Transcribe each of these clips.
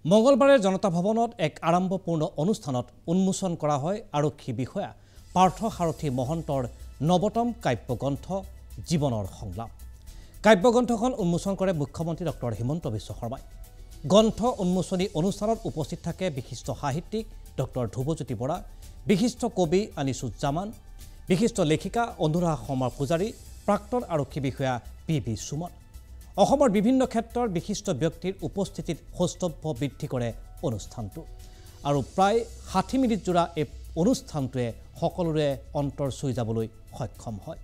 মঙ্গলবাৰে জনতা ভৱনত এক আৰম্ভপূৰ্ণ অনুষ্ঠানত উন্মোচন কৰা হয় আৰক্ষী বিষয়া পাৰ্থ সাৰথী মহন্তৰ নৱতম কাব্যগ্ৰন্থ জীৱনৰ সংলাপ। কাব্যগ্ৰন্থখন উন্মোচন কৰে মুখ্যমন্ত্ৰী ডক্টৰ হিমন্ত বিশ্ব শৰ্মাই। গ্ৰন্থ উন্মোচনী অনুষ্ঠানত উপস্থিত থাকে বিশিষ্ট সাহিত্যিক ডক্টৰ ধ্ৰুৱজ্যোতি বৰা, বিশিষ্ট কবি আনিছুজ্জামান, বিশিষ্ট লেখিকা অনুৰাধা শৰ্মা পূজাৰী, প্ৰাক্তন আৰক্ষী বিষয়া পি সুমন। অসমৰ বিভিন্ন ক্ষেত্ৰৰ বিশিষ্ট ব্যক্তিৰ উপস্থিতিত সৌষ্ঠৱ বৃদ্ধি কৰে অনুষ্ঠানটো আৰু প্ৰায় ৬০ মিনিট জোৰা এই অনুষ্ঠানটোৱে সকলোৰে অন্তৰ চুই যাবলৈ সক্ষম হয়।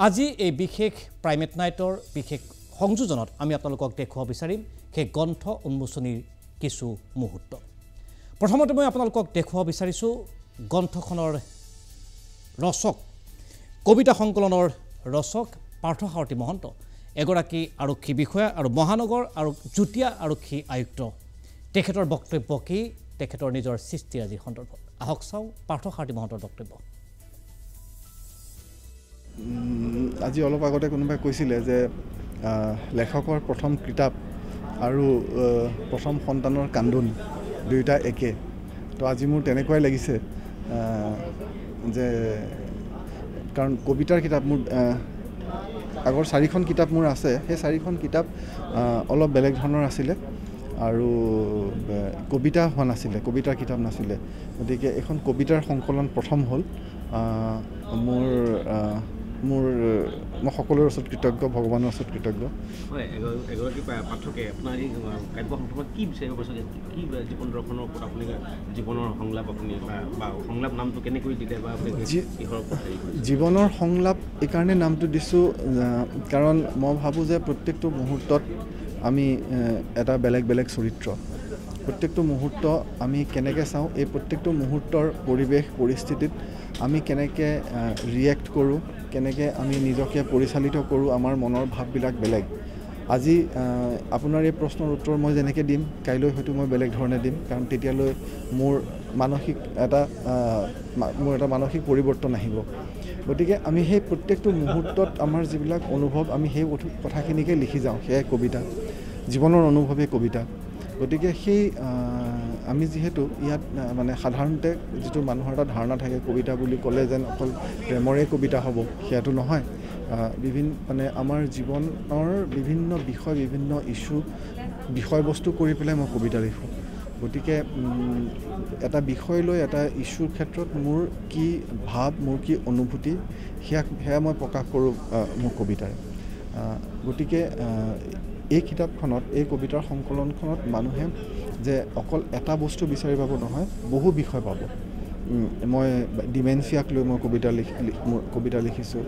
আজি এই বিশেষ প্ৰাইমেট নাইটৰ বিশেষ সংযোজনত আমি আপোনালোকক দেখুৱাব বিচাৰিম সেই গ্ৰন্থ উন্মোচনীৰ কিছু মুহূৰ্ত। প্ৰথমতে মই আপোনালোকক দেখুৱাব বিচাৰিছোঁ গ্ৰন্থখনৰ ৰচক, কবিতা সংকলনৰ ৰচক পাৰ্থ সাৰথী মহন্ত, এগৰাকী আৰক্ষী বিষয়া আৰু মহানগৰ আৰু যুটীয়া আৰক্ষী আয়ুক্ত। তেখেতৰ বক্তব্য কি, তেখেতৰ নিজৰ সৃষ্টিৰাজিৰ সন্দৰ্ভত আহক চাওঁ পাৰ্থ সাৰথী মহন্তৰ বক্তব্য। আজি অলপ আগতে কোনোবাই কৈছিলে যে লেখকৰ প্ৰথম কিতাপ আৰু প্ৰথম সন্তানৰ কান্দোন দুয়োটা একে। তো আজি মোৰ তেনেকুৱাই লাগিছে যে কাৰণ কবিতাৰ কিতাপ মোৰ আগৰ 4খন কিতাপ মোৰ আছে, সেই 4খন কিতাপ অলপ বেলেগ ধৰণৰ আছিলে আৰু কবিতা হোৱা নাছিলে, কবিতাৰ কিতাপ নাছিলে। গতিকে এখন কবিতাৰ সংকলন প্ৰথম হ'ল। মই সকলোৰে ওচৰত কৃতজ্ঞ, ভগৱানৰ ওচৰত কৃতজ্ঞ। হয়, এগৰাকী পাঠকে আপোনাৰ এই কাব্য সংকলনত কি বিচাৰিব পাৰিছে, কি জীৱন দৰ্শনৰ ওপৰত আপুনি জীৱনৰ সংলাপ আপুনি বা সংলাপ নামটো কেনেকৈ দিলে বা জীৱনৰ সংলাপ এইকাৰণে নামটো দিছোঁ কাৰণ মই ভাবোঁ যে প্ৰত্যেকটো মুহূৰ্তত আমি এটা বেলেগ বেলেগ চৰিত্ৰ। প্ৰত্যেকটো মুহূৰ্ত আমি কেনেকৈ চাওঁ, এই প্ৰত্যেকটো মুহূৰ্তৰ পৰিৱেশ পৰিস্থিতিত আমি কেনেকৈ ৰিয়েক্ট কৰোঁ, কেনেকৈ আমি নিজকে পৰিচালিত কৰোঁ, আমাৰ মনৰ ভাৱবিলাক বেলেগ। আজি আপোনাৰ এই প্ৰশ্নৰ উত্তৰ মই যেনেকৈ দিম, কাইলৈ হয়তো মই বেলেগ ধৰণে দিম, কাৰণ তেতিয়ালৈ মোৰ এটা মানসিক পৰিৱৰ্তন আহিব। গতিকে আমি সেই প্ৰত্যেকটো মুহূৰ্তত আমাৰ যিবিলাক অনুভৱ, আমি সেই কথাখিনিকে লিখি যাওঁ, সেয়াই কবিতা, জীৱনৰ অনুভৱেই কবিতা। গতিকে সেই আমি যিহেতু ইয়াত মানে সাধাৰণতে যিটো মানুহৰ এটা ধাৰণা থাকে কবিতা বুলি ক'লে যেন অকল প্ৰেমৰে কবিতা হ'ব, সেয়াটো নহয়। আমাৰ জীৱনৰ বিভিন্ন বিষয়, বিভিন্ন ইছ্যু বিষয়বস্তু কৰি পেলাই মই কবিতা লিখোঁ। গতিকে এটা বিষয় লৈ এটা ইছ্যুৰ ক্ষেত্ৰত মোৰ কি ভাৱ, মোৰ কি অনুভূতি, সেয়া মই প্ৰকাশ কৰোঁ মোৰ কবিতাৰে। গতিকে এই কিতাপখনত, এই কবিতাৰ সংকলনখনত মানুহে যে অকল এটা বস্তু বিচাৰি পাব নহয়, বহু বিষয় পাব। মই ডিমেনচিয়াক লৈ মই কবিতা লিখিছোঁ,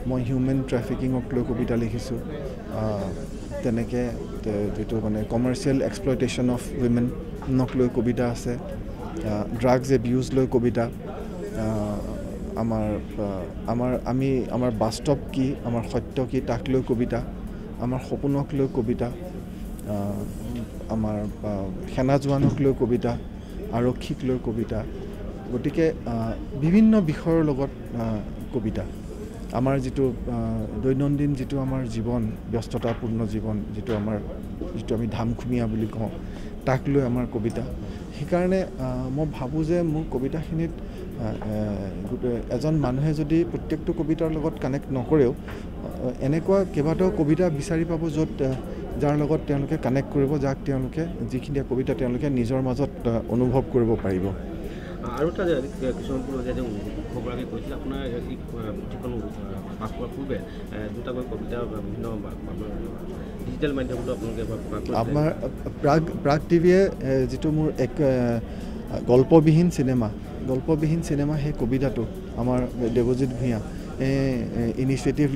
মই হিউমেন ট্ৰেফিকিঙক লৈ কবিতা লিখিছোঁ, তেনেকৈ যিটো মানে কমাৰ্চিয়েল এক্সপ্লইটেশ্যন অফ উইমেনক লৈ কবিতা আছে, ড্ৰাগছ এবিউজ লৈ কবিতা, আমাৰ বাস্তৱ কি, আমাৰ সত্য কি তাক লৈ কবিতা, আমাৰ সপোনক লৈ কবিতা, আমাৰ সেনা জোৱানক লৈ কবিতা, আৰক্ষীক লৈ কবিতা। গতিকে বিভিন্ন বিষয়ৰ লগত কবিতা। আমাৰ যিটো দৈনন্দিন যিটো আমাৰ জীৱন, ব্যস্ততাপূৰ্ণ জীৱন, যিটো আমি ধামখুমীয়া বুলি কওঁ, তাক লৈ আমাৰ কবিতা। সেইকাৰণে মই ভাবোঁ যে মোৰ কবিতাখিনিত এজন মানুহে যদি প্ৰত্যেকটো কবিতাৰ লগত কানেক্ট নকৰেও, এনেকুৱা কেইবাটাও কবিতা বিচাৰি পাব যাৰ লগত তেওঁলোকে কানেক্ট কৰিব, যিখিনি কবিতা তেওঁলোকে নিজৰ মাজত অনুভৱ কৰিব পাৰিব। আৰু এটা কিছুমান মুখ্যগৰাকীয়ে কৈছিল আপোনাৰ এই পুথিখন পাছ কৰাৰ পূৰ্বে দুটাকৈ কবিতা বিভিন্ন ডিজিটেল মাধ্যমতো আপোনালোকে আমাৰ প্ৰাগ টিভিয়ে যিটো মোৰ এক গল্পবিহীন চিনেমা, সেই কবিতাটো আমাৰ দেৱজিৎ ভূঞা ইনিচিয়েটিভ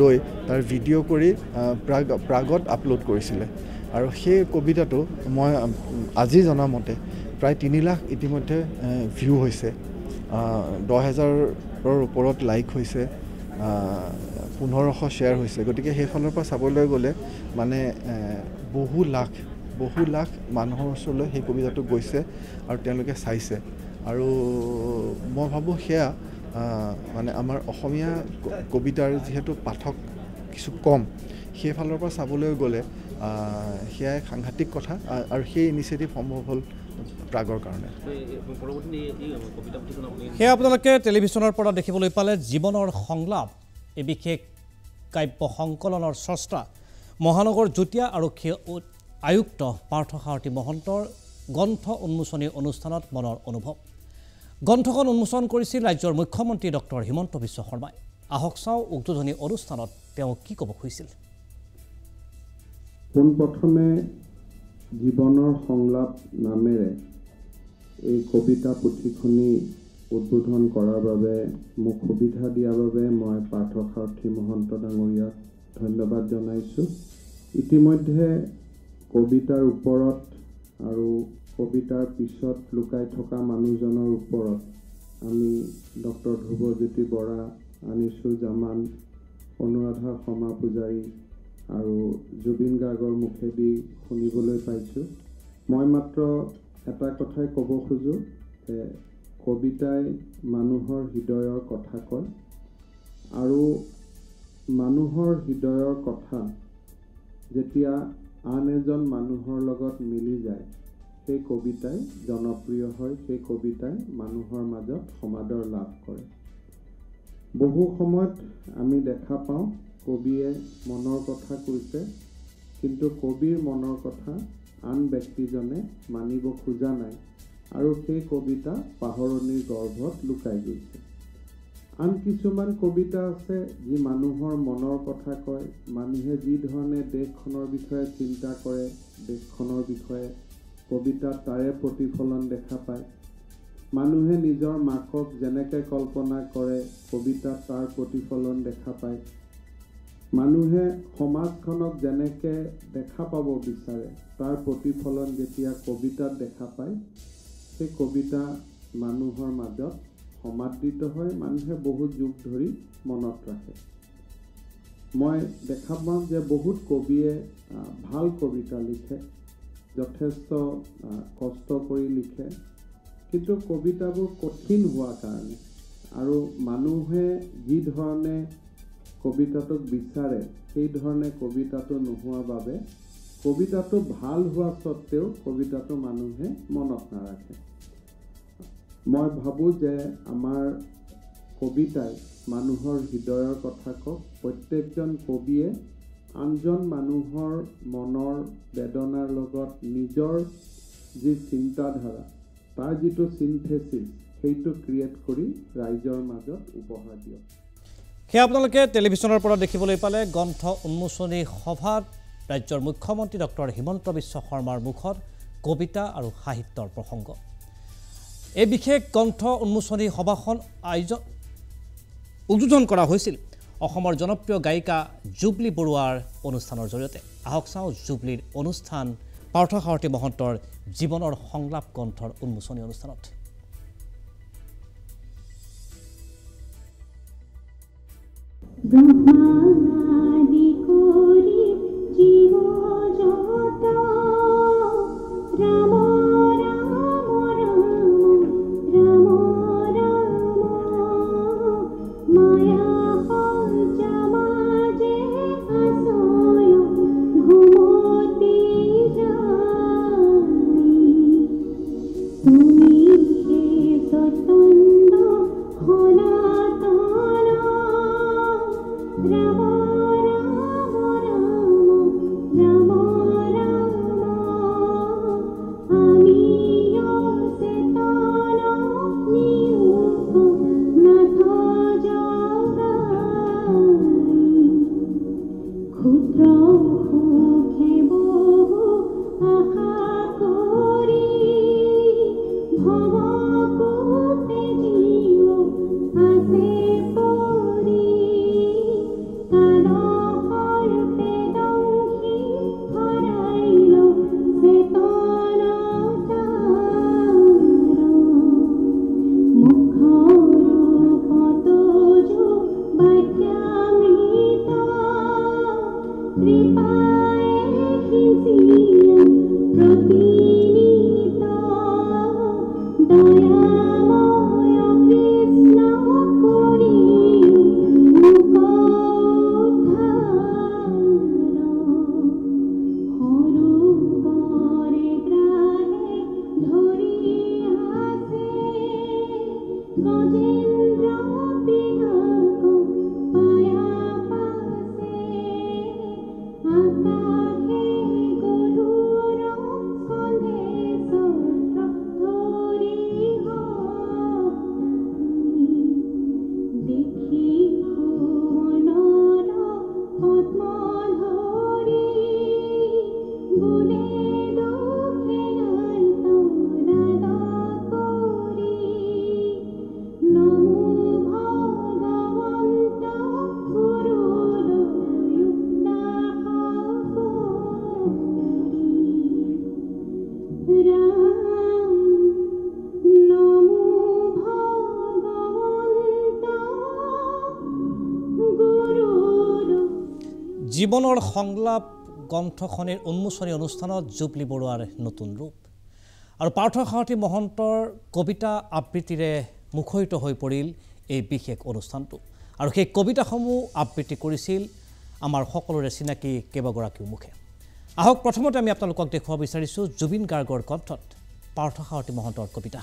লৈ তাৰ ভিডিঅ' কৰি প্ৰাগত আপলোড কৰিছিলে। আৰু সেই কবিতাটো মই আজি জনামতে প্ৰায় 3 লাখ ইতিমধ্যে ভিউ হৈছে, 10,000ৰ ওপৰত লাইক হৈছে, 1500 শ্বেয়াৰ হৈছে। গতিকে সেইফালৰ পৰা চাবলৈ গ'লে মানে বহু লাখ মানুহৰ ওচৰলৈ সেই কবিতাটো গৈছে আৰু তেওঁলোকে চাইছে। আৰু মই ভাবোঁ সেয়া মানে আমাৰ অসমীয়া কবিতাৰ যিহেতু পাঠক কিছু কম, সেইফালৰ পৰা চাবলৈ গ'লে সেয়া এক সাংঘাতিক কথা আৰু সেই ইনিচিয়েটিভ সম্ভৱ হ'ল প্ৰাগৰ কাৰণে। সেয়া আপোনালোকে টেলিভিশ্যনৰ পৰা দেখিবলৈ পালে জীৱনৰ সংলাপ এই বিশেষ কাব্য সংকলনৰ স্ৰষ্টা মহানগৰ যুটীয়া আৰক্ষী আয়ুক্ত পাৰ্থসাৰথী মহন্তৰ গ্ৰন্থ উন্মোচনী অনুষ্ঠানত মনৰ অনুভৱ। গ্ৰন্থখন উন্মোচন কৰিছিল ৰাজ্যৰ মুখ্যমন্ত্ৰী ডক্টৰ হিমন্ত বিশ্ব শৰ্মাই। আহক চাওঁ উদ্বোধনী অনুষ্ঠানত তেওঁ কি ক'ব খুজিছিল। পোনপ্ৰথমে জীৱনৰ সংলাপ নামেৰে এই কবিতা পুথিখনি উদ্বোধন কৰাৰ বাবে মোক সুবিধা দিয়াৰ বাবে মই পাৰ্থসাৰথী মহন্ত ডাঙৰীয়াক ধন্যবাদ জনাইছোঁ। ইতিমধ্যে কবিতাৰ ওপৰত আৰু কবিতাৰ পিছত লুকাই থকা মানুহজনৰ ওপৰত আমি ডক্টৰ ধ্ৰুৱজ্যোতি বৰা, আনিছুৰ জামান, অনুৰাধা শৰ্মা পূজাৰী আৰু জুবিন গাৰ্গৰ মুখেদি শুনিবলৈ পাইছোঁ। মই মাত্ৰ এটা কথাই ক'ব খোজোঁ যে কবিতাই মানুহৰ হৃদয়ৰ কথা কয় আৰু মানুহৰ হৃদয়ৰ কথা যেতিয়া আন এজন মানুহৰ লগত মিলি যায় সেই কবিতাই জনপ্ৰিয় হয়, সেই কবিতাই মানুহৰ মাজত সমাদৰ লাভ কৰে। বহু সময়ত আমি দেখা পাওঁ কবিয়ে মনৰ কথা কৈছে, কিন্তু কবিৰ মনৰ কথা আন ব্যক্তিজনে মানিব খোজা নাই আৰু সেই কবিতা পাহৰণিৰ গৰ্ভত লুকাই গৈছে। আন কিছুমান কবিতা আছে যি মানুহৰ মনৰ কথা কয়। মানুহে যি ধৰণে দেশখনৰ বিষয়ে চিন্তা কৰে, দেশখনৰ বিষয়ে কবিতাত তাৰে প্ৰতিফলন দেখা পায়। মানুহে নিজৰ মাকক যেনেকৈ কল্পনা কৰে কবিতাত তাৰ প্ৰতিফলন দেখা পায়। মানুহে সমাজখনক যেনেকৈ দেখা পাব বিচাৰে তাৰ প্ৰতিফলন যেতিয়া কবিতাত দেখা পায়, সেই কবিতা মানুহৰ মাজত সমাদৃত হয়, মানুহে বহুত যুগ ধৰি মনত ৰাখে। মই দেখা পাওঁ যে বহুত কবিয়ে ভাল কবিতা লিখে, যথেষ্ট কষ্ট কৰি লিখে, কিন্তু কবিতাবোৰ কঠিন হোৱাৰ কাৰণে আৰু মানুহে যি ধৰণে কবিতাটোক বিচাৰে সেই ধৰণে কবিতাটো নোহোৱাৰ বাবে কবিতাটো ভাল হোৱা স্বত্তেও কবিতাটো মানুহে মনত নাৰাখে। মই ভাবোঁ যে আমাৰ কবিতাই মানুহৰ হৃদয়ৰ কথা কওক। প্ৰত্যেকজন কবিয়ে আনজন মানুহৰ মনৰ বেদনাৰ লগত নিজৰ যি চিন্তাধাৰা তাৰ যিটো চিন্থেচিছ সেইটো ক্ৰিয়েট কৰি ৰাইজৰ মাজত উপহাৰ দিয়ক। সেয়া আপোনালোকে টেলিভিশ্যনৰ পৰা দেখিবলৈ পালে গ্ৰন্থ উন্মোচনী সভাত ৰাজ্যৰ মুখ্যমন্ত্ৰী ডক্টৰ হিমন্ত বিশ্ব শৰ্মাৰ মুখত কবিতা আৰু সাহিত্যৰ প্ৰসংগ। এই বিশেষ গ্ৰন্থ উন্মোচনী সভাখন উদ্বোধন কৰা হৈছিল অসমৰ জনপ্ৰিয় গায়িকা জুবলি বৰুৱাৰ অনুষ্ঠানৰ জৰিয়তে। আহক চাওঁ জুবলিৰ অনুষ্ঠান পাৰ্থসাৰথী মহন্তৰ জীৱনৰ সংলাপ গ্ৰন্থৰ উন্মোচনী অনুষ্ঠানত। ব্রহ্মাদি করি জীব জগত রাম রাম রাম রাম রাম মায়া সমাজে আশয় ঘুমতি যাই তুমি হে সতন্দ সনাতন রাম রাম নমো ভগবন্ত গুৰুৰ জীৱনৰ সংলাপ গ্ৰন্থখনিৰ উন্মোচনী অনুষ্ঠানত জুবলি বৰুৱাৰ নতুন ৰূপ আৰু পাৰ্থসাৰথী মহন্তৰ কবিতা আবৃত্তিৰে মুখৰিত হৈ পৰিল এই বিশেষ অনুষ্ঠানটো আৰু সেই কবিতাসমূহ আবৃত্তি কৰিছিল আমাৰ সকলোৰে চিনাকি কেইবাগৰাকীও মুখে আহক প্ৰথমতে আমি আপোনালোকক দেখুৱাব বিচাৰিছোঁ জুবিন গাৰ্গৰ কণ্ঠত পাৰ্থসাৰথী মহন্তৰ কবিতা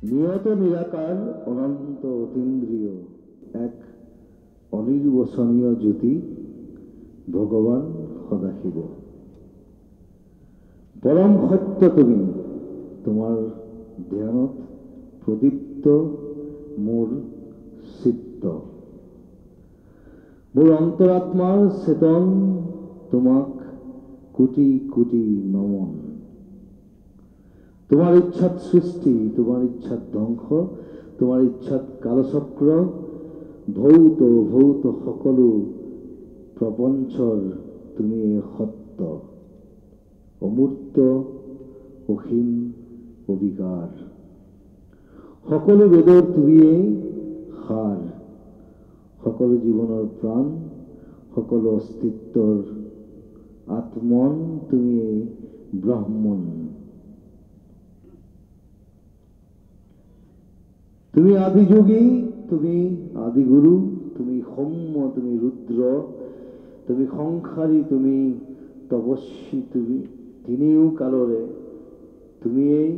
নিয়ত নিৰাকাৰ অনন্ত অতীন্দ্ৰিয় এক অনিৰ্বচনীয় জ্যোতি ভগৱান সদাশিৱ পৰম সত্য তুমি তোমাৰ ধ্যানত প্ৰদীপ্ত মোৰ চিত্ত মোৰ অন্তৰাত্মাৰ চেতন তোমাক কোটি কোটি নমন তোমাৰ ইচ্ছাত সৃষ্টি তোমাৰ ইচ্ছাত ধ্বংস তোমাৰ ইচ্ছাত কালচক্ৰ ভৌত ভৌত সকলো প্ৰপঞ্চৰ তুমি সত্য অমূৰ্ত অসীম অবিকাৰ সকলো বেদৰ তুমিয়েই সাৰ সকলো জীৱনৰ প্ৰাণ সকলো অস্তিত্বৰ আত্মন তুমিয়েই ব্ৰহ্মণ তুমি আদিযোগী তুমি আদিগুৰু তুমি সৌম্য তুমি ৰুদ্ৰ তুমি সংসাৰী তুমি তপস্বী তুমি তিনিও কালৰে তুমিয়েই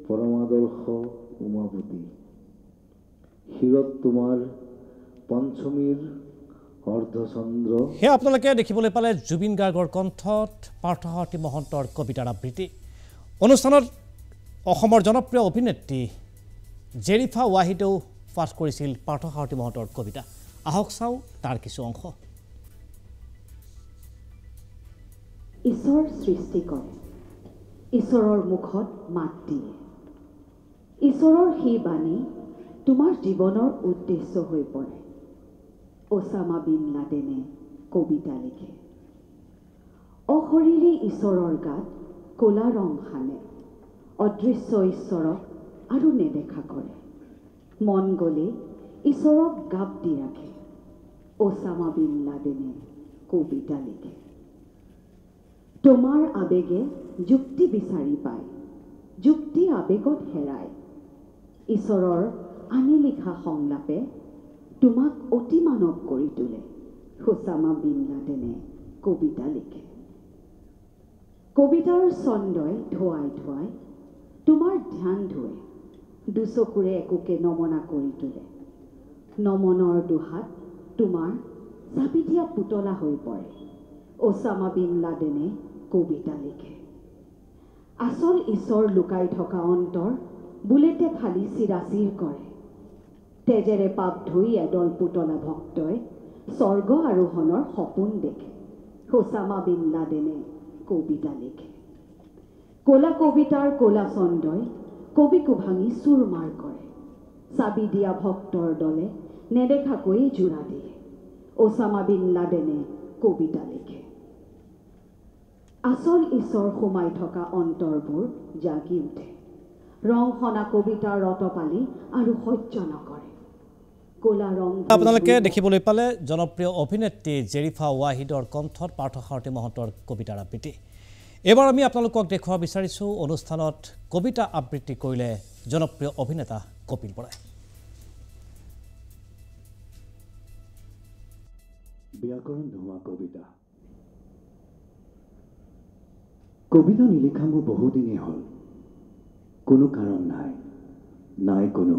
পৰমাদৰ্শ উমাপতি শিৰত তোমাৰ পঞ্চমীৰ অৰ্ধচন্দ্ৰ সেয়া আপোনালোকে দেখিবলৈ পালে জুবিন গাৰ্গৰ কণ্ঠত পাৰ্থসাৰথী মহন্তৰ কবিতাৰ আবৃত্তি অনুষ্ঠানত অসমৰ জনপ্ৰিয় অভিনেত্ৰী জেৰিফা ৱাহিদেও পাঠ কৰিছিল পাৰ্থসাৰথী মহন্তৰ কবিতা আহক চাওঁ তাৰ কিছু অংশ ঈশ্বৰ সৃষ্টি কৰে ঈশ্বৰৰ মুখত মাত দিয়ে ঈশ্বৰৰ সেই বাণী তোমাৰ জীৱনৰ উদ্দেশ্য হৈ পৰে ওছামা বিন লাডেনে কবিতা লিখে অশৰীৰী ঈশ্বৰৰ গাত ক'লা ৰং সানে অদৃশ্য ঈশ্বৰক আৰু নেদেখা কৰে মন গ'লে ঈশ্বৰক গাপ দি ৰাখে ওছামা বিন লাডেনে কবিতা লিখে তোমাৰ আবেগে যুক্তি বিচাৰি পায় যুক্তি আবেগত হেৰায় ঈশ্বৰৰ আনি লিখা সংলাপে তোমাক অতি মানৱ কৰি তোলে ওছামা বিন লাডেনে কবিতা লিখে কবিতাৰ ছন্দই ধোৱাই ধোৱাই তোমাৰ ধ্যান ধুৱে দুচকুৰে একোকে নমনা কৰি তোলে নমনৰ দুহাত তোমাৰ চাপি দিয়া পুতলা হৈ পৰে ওছামা বিন লাডেনে কবিতা লিখে আচল ঈশ্বৰ লুকাই থকা অন্তৰ বুলেটে ফালি চিৰাচিৰ কৰে তেজেৰে পাপ ধুই এডল পুতলা ভক্তই স্বৰ্গ আৰোহণৰ সপোন দেখে ওছামা বিন লাডেনে কবিতা লিখে ক'লা কবিতাৰ ক'লা ছন্দই কবিকো ভাঙি চুৰমাৰ কৰে চাবি দিয়া ভক্তৰ দলে নেদেখাকৈ জোৰা দিয়ে ওছামা বিন লাডেনে কবিতা লিখে আচল ঈশ্বৰ সোমাই থকা অন্তৰবোৰ জাগি উঠে ৰং সনা কবিতাৰ ৰতপালি আৰু সহ্য নকৰে ক'লা ৰং আপোনালোকে দেখিবলৈ পালে জনপ্ৰিয় অভিনেত্ৰী জেৰিফা ৱাহিদৰ কণ্ঠত পাৰ্থসাৰথী মহন্তৰ কবিতাৰ আবৃত্তি এবাৰ আমি আপোনালোকক দেখুৱাব বিচাৰিছোঁ অনুষ্ঠানত কবিতা আবৃত্তি কৰিলে জনপ্ৰিয় অভিনেতা কপিল বৰাই ব্যাকৰণ ধোঁৱা কবিতা কবিতা নিলিখা মোৰ বহুদিনেই হ'ল কোনো কাৰণ নাই নাই কোনো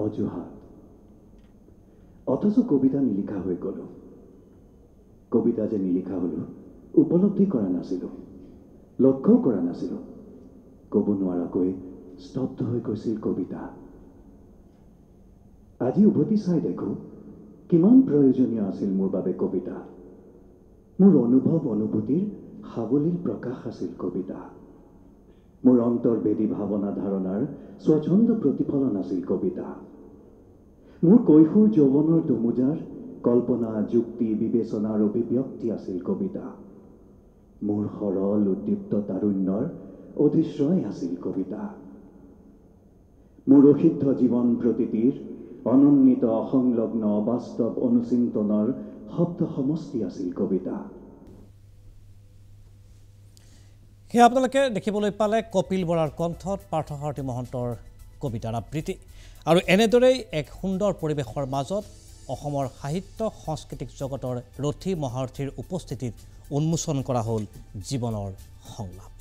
অজুহাত অথচ কবিতা নিলিখা হৈ গ'লো কবিতা যে নিলিখা হ'লো উপলব্ধি কৰা নাছিলোঁ লক্ষ্যও কৰা নাছিলোঁ ক'ব নোৱাৰাকৈ স্তব্ধ হৈ গৈছিল কবিতা আজি উভতি চাই দেখোঁ কিমান প্ৰয়োজনীয় আছিল মোৰ বাবে কবিতা মোৰ অনুভৱ অনুভূতিৰ সাৱলীল প্ৰকাশ আছিল কবিতা মোৰ অন্তৰ্বেদী ভাৱনা ধাৰণাৰ স্বচ্ছন্দ প্ৰতিফলন আছিল কবিতা মোৰ কৈশোৰ যৌৱনৰ দমোজাৰ কল্পনা যুক্তি বিবেচনাৰ অভিব্যক্তি আছিল কবিতা মোৰ সৰল উদ্দীপ্ত তাৰুণ্যৰ অধিশ্ৰয় আছিল কবিতা। মোৰ অসিদ্ধ জীৱন প্ৰতিটিৰ অনন্বিত অসংলগ্ন বাস্তৱ অনুচিন্তনৰ শব্দ সমষ্টি আছিল কবিতা। সেয়া আপোনালোকে দেখিবলৈ পালে কপিল বৰাৰ কণ্ঠত পাৰ্থসাৰথী মহন্তৰ কবিতাৰ আবৃত্তি। আৰু এনেদৰেই এক সুন্দৰ পৰিৱেশৰ মাজত অসমৰ সাহিত্য সাংস্কৃতিক জগতৰ ৰথী মহাৰথীৰ উপস্থিতিত উন্মোচন কৰা হ'ল জীৱনৰ সংলাপ।